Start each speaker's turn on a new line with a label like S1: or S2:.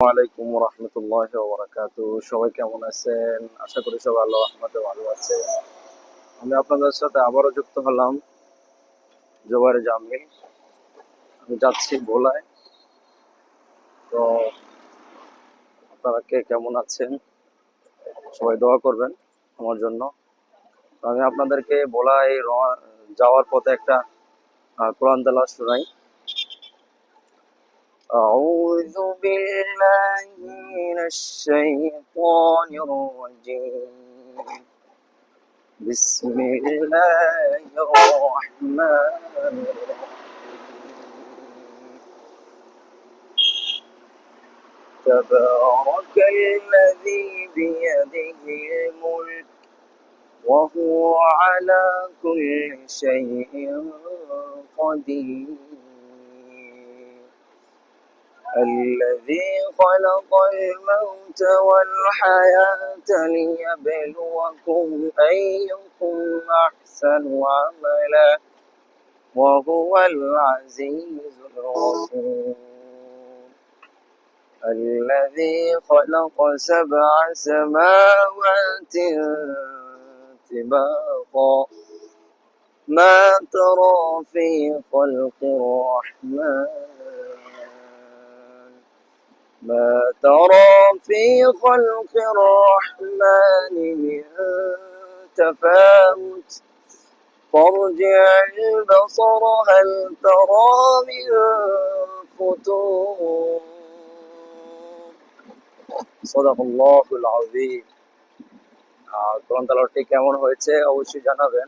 S1: ওয়ালাইকুম রহমতুল্লাহ ওবরাকাতু। সবাই কেমন আছেন? আশা করি সবাই আল্লাহ রহমতে ভালো আছে। আমি আপনাদের সাথে আবারও যুক্ত হলাম, জোবাইর জামিল। আমি যাচ্ছি ভোলায়। তো আপনারা কে কেমন আছেন? সবাই দোয়া করবেন আমার জন্য। তো আমি আপনাদেরকে ভোলায় যাওয়ার পথে একটা কোরআন তেলাওয়াত শোনাই। أعوذ بالله من الشيطان الرجيم. بسم الله الرحمن الرحيم. تبارك الذي بيده الملك وهو على كل شيء قدير. الذي خلق الموت والحياة ليبلوكم أيكم أحسن عملا وهو العزيز الغفور. الذي خلق 7 سماوات طباقا ما ترى في خلق الرحمن من تفاوت فارجع البصر هل ترى من فتور. সাদাকাল্লাহুল আযীম। কোরআন তেলাওয়াতটি কেমন হয়েছে অবশ্যই জানাবেন।